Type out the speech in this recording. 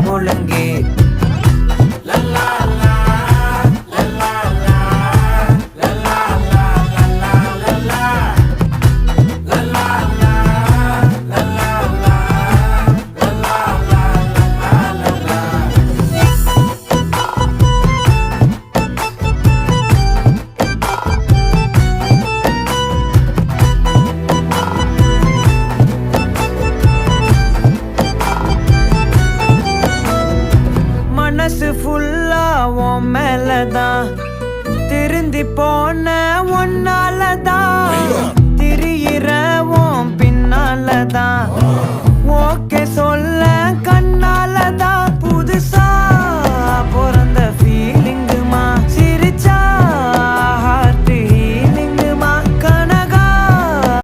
முழுங்கி மனசு ஃபுல்லா உன் மேலதான் திருந்தி போன ஒன்னாலதான் திரியிற உன் பின்னாலதான் ஓகே சொல்ல கண்ணாலதான்